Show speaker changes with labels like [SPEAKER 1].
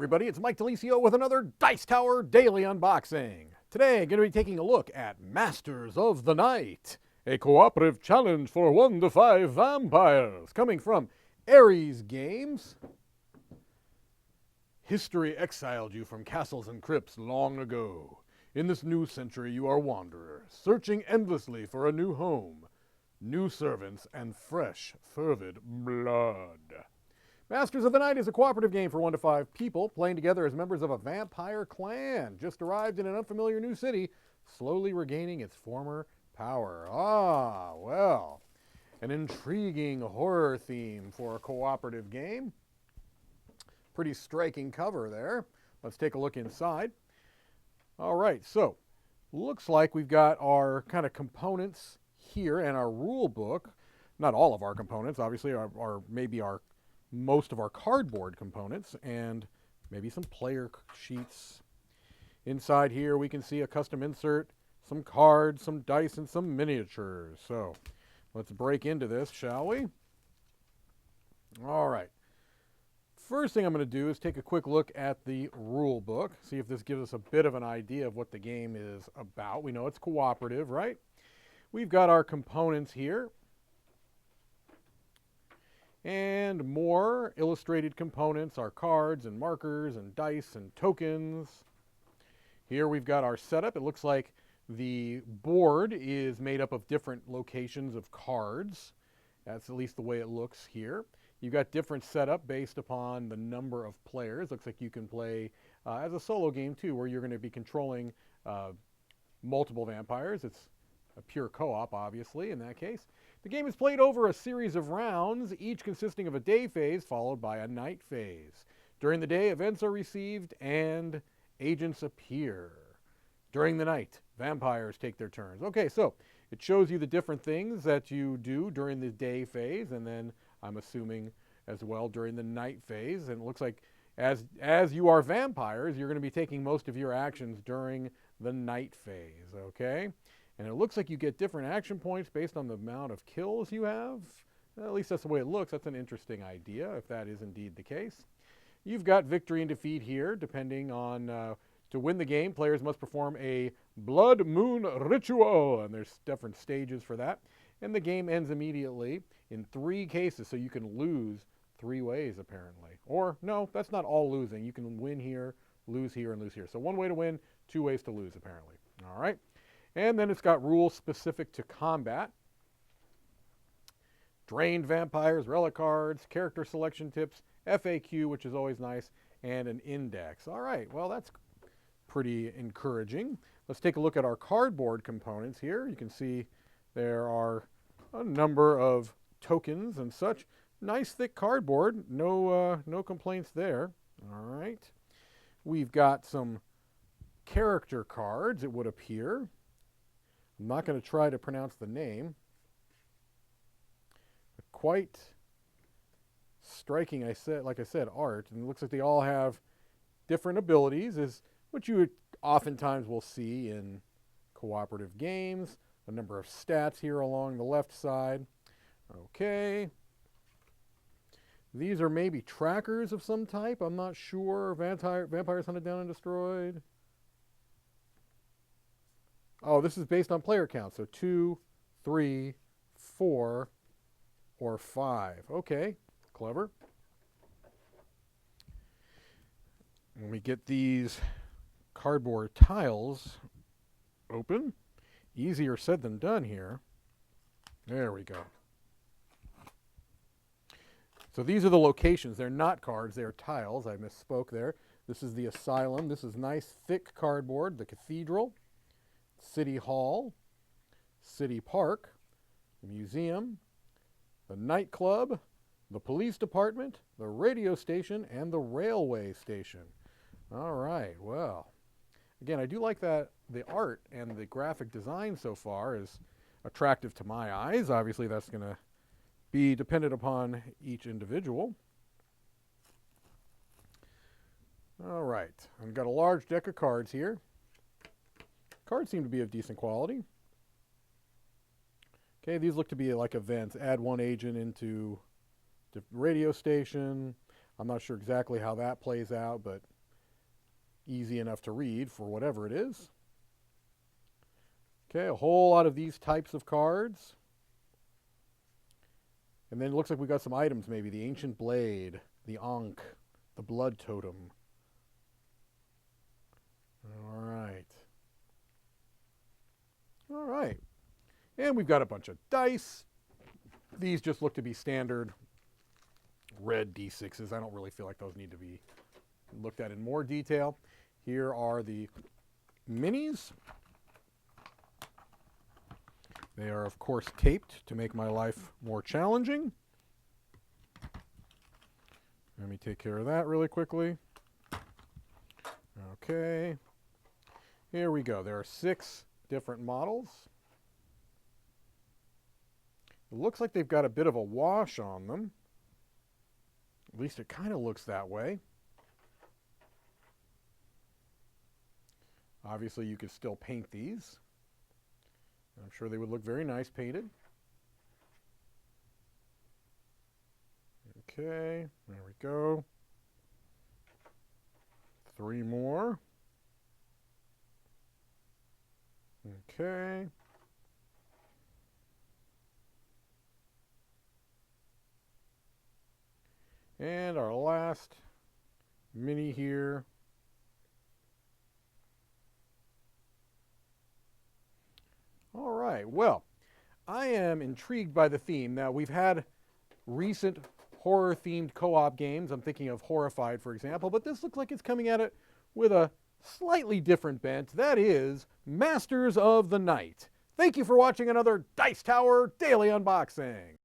[SPEAKER 1] everybody, it's Mike DeLisio with another Dice Tower Daily Unboxing. Today, I'm going to be taking a look at Masters of the Night, a cooperative challenge for 1 to 5 vampires, coming from Ares Games. History exiled you from castles and crypts long ago. In this new century, you are wanderers, searching endlessly for a new home, new servants, and fresh, fervid blood. Masters of the Night is a cooperative game for 1 to 5 people, playing together as members of a vampire clan, just arrived in an unfamiliar new city, slowly regaining its former power. Ah, well, an intriguing horror theme for a cooperative game. Pretty striking cover there. Let's take a look inside. All right, so looks like we've got our kind of components here and our rule book. Not all of our components, obviously, maybe most of our cardboard components, and maybe some player sheets. Inside here we can see a custom insert, some cards, some dice, and some miniatures. So let's break into this, shall we? All right. First thing I'm going to do is take a quick look at the rule book, see if this gives us a bit of an idea of what the game is about. We know it's cooperative, right? We've got our components here, and more illustrated components, our cards and markers and dice and tokens. Here we've got our setup. It looks like the board is made up of different locations of cards. That's at least the way it looks here. You've got different setup based upon the number of players. Looks like you can play as a solo game too, where you're going to be controlling multiple vampires. It's a pure co-op, obviously, in that case. The game is played over a series of rounds, each consisting of a day phase followed by a night phase. During the day, events are received and agents appear. During the night, vampires take their turns. Okay, so it shows you the different things that you do during the day phase, and then I'm assuming as well during the night phase. And it looks like as you are vampires, you're going to be taking most of your actions during the night phase, okay? And it looks like you get different action points based on the amount of kills you have. At least that's the way it looks. That's an interesting idea, if that is indeed the case. You've got victory and defeat here, depending on, to win the game, players must perform a blood moon ritual, and there's different stages for that. And the game ends immediately in 3 cases, so you can lose 3 ways, apparently. Or, no, that's not all losing. You can win here, lose here, and lose here. So 1 way to win, 2 ways to lose, apparently. All right. And then it's got rules specific to combat. Drained vampires, relic cards, character selection tips, FAQ, which is always nice, and an index. All right, well, that's pretty encouraging. Let's take a look at our cardboard components here. You can see there are a number of tokens and such. Nice thick cardboard, no complaints there. All right. We've got some character cards, it would appear. I'm not going to try to pronounce the name. But quite striking, like I said, art. And it looks like they all have different abilities, is what you oftentimes will see in cooperative games. A number of stats here along the left side. Okay. These are maybe trackers of some type. I'm not sure. Vampires hunted down and destroyed. Oh, this is based on player count. So 2, 3, 4, or 5. Okay, clever. When we get these cardboard tiles open, easier said than done here. There we go. So these are the locations. They're not cards, they're tiles. I misspoke there. This is the asylum. This is nice thick cardboard. The cathedral. City Hall, City Park, the museum, the nightclub, the police department, the radio station, and the railway station. All right, well, again, I do like that the art and the graphic design so far is attractive to my eyes. Obviously, that's going to be dependent upon each individual. All right, I've got a large deck of cards here. Cards seem to be of decent quality. Okay, these look to be like events. Add 1 agent into the radio station. I'm not sure exactly how that plays out, but easy enough to read for whatever it is. Okay, a whole lot of these types of cards. And then it looks like we got some items maybe. The Ancient Blade, the Ankh, the Blood Totem. All right. All right. And we've got a bunch of dice. These just look to be standard red D6s. I don't really feel like those need to be looked at in more detail. Here are the minis. They are, of course, taped to make my life more challenging. Let me take care of that really quickly. Okay. Here we go. There are 6 different models. It looks like they've got a bit of a wash on them. At least it kind of looks that way. Obviously, you could still paint these. I'm sure they would look very nice painted. Okay, there we go. 3 more. Okay. And our last mini here. All right, well, I am intrigued by the theme. Now, we've had recent horror-themed co-op games. I'm thinking of Horrified, for example, but this looks like it's coming at it with a slightly different bent. That is Masters of the Night. Thank you for watching another Dice Tower Daily Unboxing.